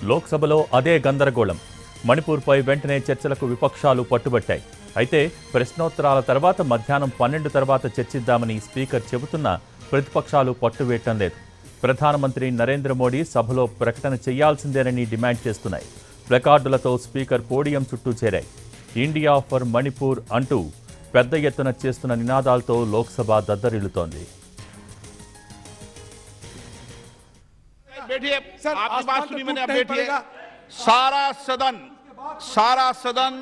లోక్సభలో అదే గందరగోళం. మణిపూర్పై వెంటనే చర్చలకు విపక్షాలు పట్టుబట్టాయి. అయితే ప్రశ్నోత్తరాల తర్వాత మధ్యాహ్నం 12 తర్వాత చర్చిద్దామని స్పీకర్ చెబుతున్నా ప్రతిపక్షాలు పట్టువేయటం లేదు. ప్రధానమంత్రి నరేంద్ర మోడీ సభలో ప్రకటన చేయాల్సిందేనని డిమాండ్ చేస్తున్నాయి. ప్లకార్డులతో స్పీకర్ పోడియం చుట్టూ చేరాయి. ఇండియా ఫర్ మణిపూర్ అంటూ పెద్ద ఎత్తున చేస్తున్న నినాదాలతో లోక్సభ దద్దరిల్లుతోంది. बैठिए, आपकी बात सुनी मैंने, अब बैठिए। सारा सदन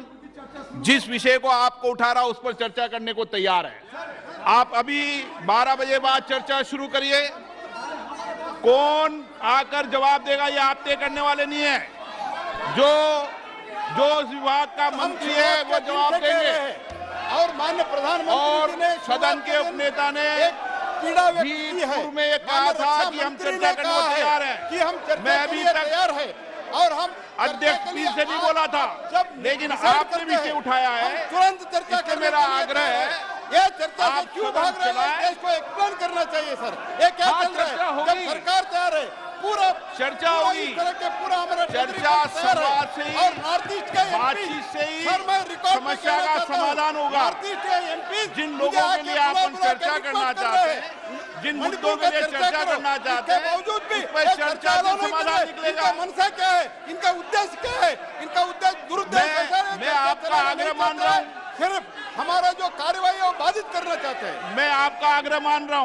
जिस विषय को आपको उठा रहा उस पर चर्चा करने को तैयार है। आप अभी 12 बजे बाद चर्चा शुरू करिए। कौन आकर जवाब देगा ये आप तय करने वाले नहीं है। जो उस विभाग का मंत्री है वो जवाब देंगे। और माननीय प्रधानमंत्री ने सदन के उपनेता ने पूर्व में ये कहा था कि हम चर्चा करने को तैयार हैं, कि हम चर्चा मैं अभी तक तैयार है और हम अध्यक्ष पीठ से भी बोला था, लेकिन आपने विषय उठाया है। तुरंत चर्चा का मेरा आग्रह है, ये चर्चा से क्यों भाग रहे हैं, इसको एक्सप्लेन करना चाहिए सर। ये क्या चल रहा है? जब सरकार तैयार है, पूरा चर्चा होगी, पूरा हमारा चर्चा संवाद से ही और नॉर्थ ईस्ट के बातचीत से ही समस्या का समाधान होगा। जिन लोगों के लिए आप चर्चा करना चाहते हैं, जिन मुद्दों के लिए चर्चा करना चाहते हैं, बावजूद भी उस पर चर्चा का समाधान निकलेगा। मनसा क्या है, इनका उद्देश्य क्या है, इनका उद्देश्य दुरुद्देश्य। मैं आपका आग्रह मान रहा हूँ, सिर्फ हमारा जो कार्यवाही है वो बाधित करना चाहते हैं। मैं आपका आग्रह मान रहा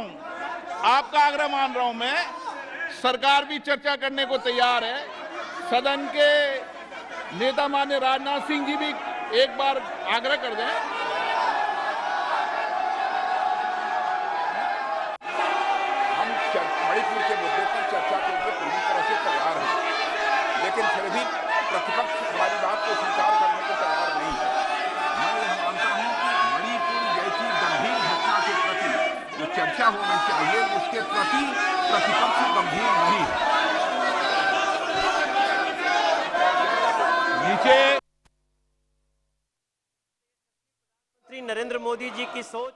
हूँ, मैं सरकार भी चर्चा करने को तैयार है। सदन के नेता माननीय राजनाथ सिंह जी भी एक बार आग्रह कर दें। हम मणिपुर के मुद्दे पर चर्चा के लिए पूरी तरह से तैयार हैं, लेकिन फिर भी प्रतिपक्ष हमारी बात को स्वीकार करने को तैयार नहीं है। मैं यह मानता हूं कि मणिपुर जैसी गंभीर घटना के प्रति जो चर्चा होनी चाहिए उसके प्रति प्रतिपक्ष गंभीर नहीं है। नीचे प्रधानमंत्री नरेंद्र मोदी जी की सोच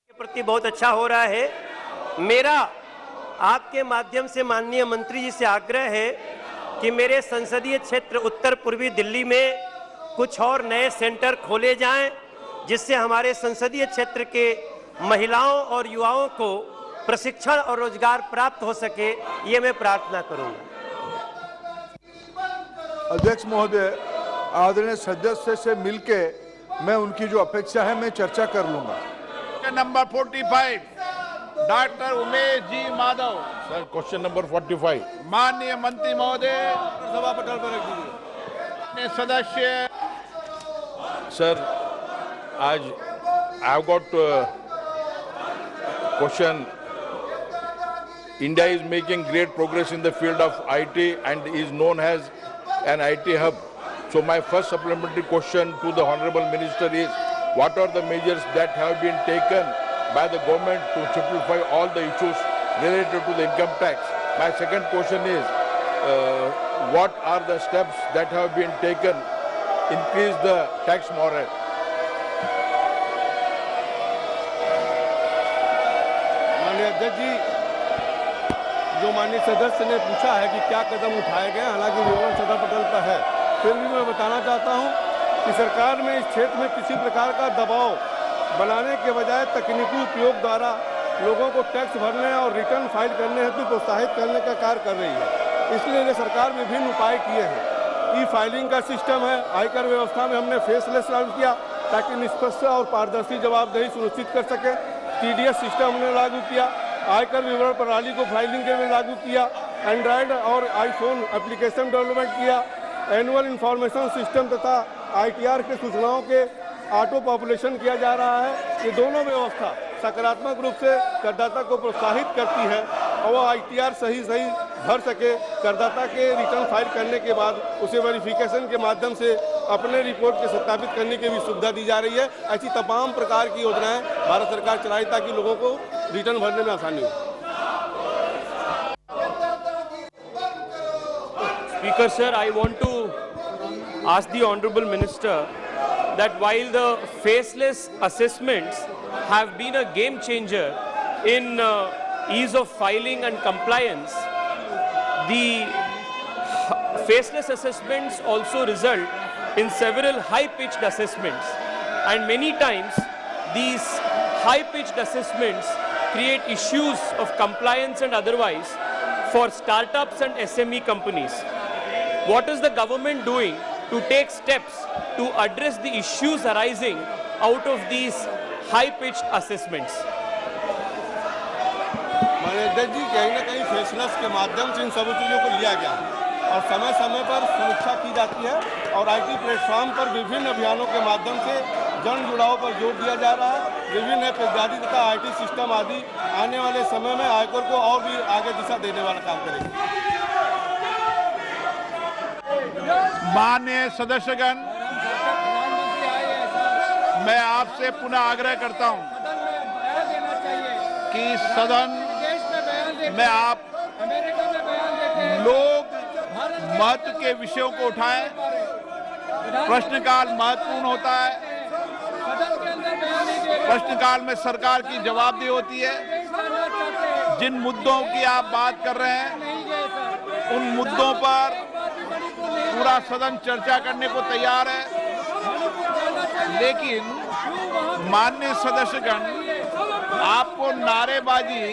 के प्रति बहुत अच्छा हो रहा है। मेरा आपके माध्यम से माननीय मंत्री जी से आग्रह है कि मेरे संसदीय क्षेत्र उत्तर पूर्वी दिल्ली में कुछ और नए सेंटर खोले जाएं, जिससे हमारे संसदीय क्षेत्र के महिलाओं और युवाओं को प्रशिक्षण और रोजगार प्राप्त हो सके, ये मैं प्रार्थना करूंगा। अध्यक्ष महोदय, आदरणीय सदस्य से मिलके मैं उनकी जो अपेक्षा है मैं चर्चा कर लूंगा। Number 45 doctor Umesh ji Madhav. Sir, question number 45 माननीय मंत्री महोदय सभा पटल पर रख दीजिए। सदस्य सर, आज I have got question. India is making great progress in the field of IT and is known as an IT hub. So my first supplementary question to the Honorable Minister is, what are the measures that have been taken by the government to simplify all the issues related to the income tax? My second question is, what are the steps that have been taken to increase the tax moratorium? माननीय अध्यक्ष जी, जो माननीय सदस्य ने पूछा है कि क्या कदम उठाए गए, हालांकि विवरण सदर पटल पर है, फिर भी मैं बताना चाहता हूं कि सरकार में इस क्षेत्र में किसी प्रकार का दबाव बनाने के बजाय तकनीकी उपयोग द्वारा लोगों को टैक्स भरने और रिटर्न फाइल करने हेतु प्रोत्साहित करने का कार्य कर रही है। इसलिए सरकार विभिन्न उपाय किए हैं। ई फाइलिंग का सिस्टम है, आयकर व्यवस्था में हमने फेसलेस लागू किया ताकि निष्पक्ष और पारदर्शी जवाबदेही सुनिश्चित कर सके। TDS सिस्टम हमने लागू किया, आयकर विवरण प्रणाली को फाइलिंग के लिए लागू किया, एंड्रॉयड और आईफोन एप्लीकेशन डेवलपमेंट किया, एनुअल इंफॉर्मेशन सिस्टम तथा ITR के सूचनाओं के ऑटो पॉपुलेशन किया जा रहा है। ये दोनों व्यवस्था सकारात्मक रूप से करदाता को प्रोत्साहित करती है और वो ITR सही भर सके। करदाता के रिटर्न फाइल करने के बाद उसे वेरिफिकेशन के माध्यम से अपने रिपोर्ट के सत्यापित करने की भी सुविधा दी जा रही है। ऐसी तमाम प्रकार की योजनाएं भारत सरकार चलाई ताकि लोगों को रिटर्न भरने में आसानी हो। Speaker sir, I want to ask the Honorable Minister that while the faceless assessments have been a game changer in ease of filing and compliance, the faceless assessments also result in several high-pitched assessments, and many times these high-pitched assessments create issues of compliance and otherwise for startups and SME companies. What is the government doing to take steps to address the issues arising out of these high-pitched assessments? माननीय अध्यक्ष जी, कहीं ना कहीं फैसलस के माध्यम से इन सभी चीज़ों को लिया गया और समय समय पर समीक्षा की जाती है और IT प्लेटफॉर्म पर विभिन्न अभियानों के माध्यम से जन जुड़ाव पर जोर दिया जा रहा है। विभिन्न ऐप इत्यादि तथा IT सिस्टम आदि आने वाले समय में आयकर को और भी आगे दिशा देने वाला काम करेंगे। माननीय सदस्यगण, मैं आपसे पुनः आग्रह करता हूं कि सदन में आप लोग महत्व के विषयों को उठाएं। प्रश्नकाल महत्वपूर्ण होता है। प्रश्नकाल में सरकार की जवाबदेही होती है। जिन मुद्दों की आप बात कर रहे हैं, उन मुद्दों पर पूरा सदन चर्चा करने को तैयार है, लेकिन माननीय सदस्यगण, आपको नारेबाजी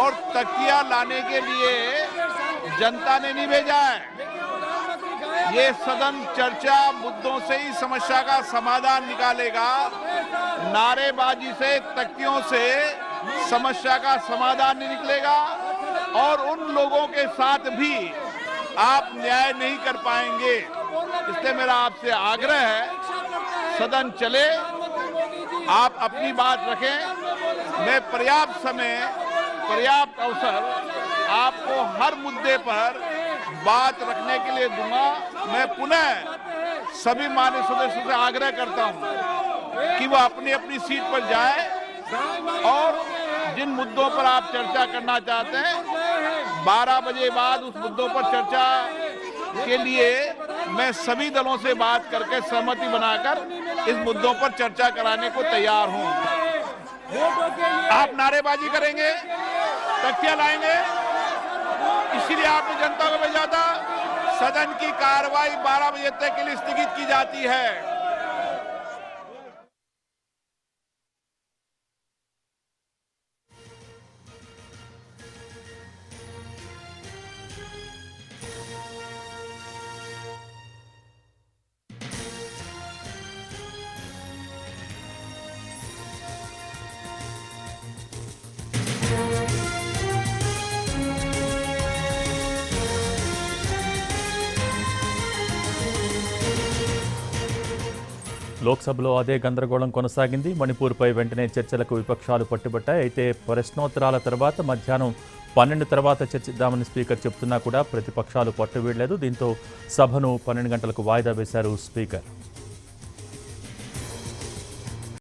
और तकिया लाने के लिए जनता ने नहीं भेजा है। ये सदन चर्चा मुद्दों से ही समस्या का समाधान निकालेगा। नारेबाजी से, तकियों से समस्या का समाधान नहीं निकलेगा और उन लोगों के साथ भी आप न्याय नहीं कर पाएंगे। इसलिए मेरा आपसे आग्रह है, सदन चले, आप अपनी बात रखें। मैं पर्याप्त समय, पर्याप्त अवसर आपको हर मुद्दे पर बात रखने के लिए दूंगा। मैं पुनः सभी माननीय सदस्यों से आग्रह करता हूं कि वह अपनी अपनी सीट पर जाएं और जिन मुद्दों पर आप चर्चा करना चाहते हैं, 12 बजे बाद उस मुद्दों पर चर्चा के लिए मैं सभी दलों से बात करके सहमति बनाकर इस मुद्दों पर चर्चा कराने को तैयार हूं। आप नारेबाजी करेंगे, तख्तियां लाएंगे, इसीलिए आपने जनता को भेजा था। सदन की कार्रवाई 12 बजे तक के लिए स्थगित की जाती है। లోక్సభలో అదే గందరగోళం కొనసాగింది. మణిపూర్పై వెంటనే చర్చలకు విపక్షాలు పట్టుబట్టాయి. అయితే ప్రశ్నోత్తరాల తర్వాత మధ్యాహ్నం 12 తర్వాత చర్చిద్దామని స్పీకర్ చెబుతున్నా కూడా ప్రతిపక్షాలు పట్టువీడలేదు. దీంతో సభను 12 గంటలకు వాయిదా వేశారు స్పీకర్.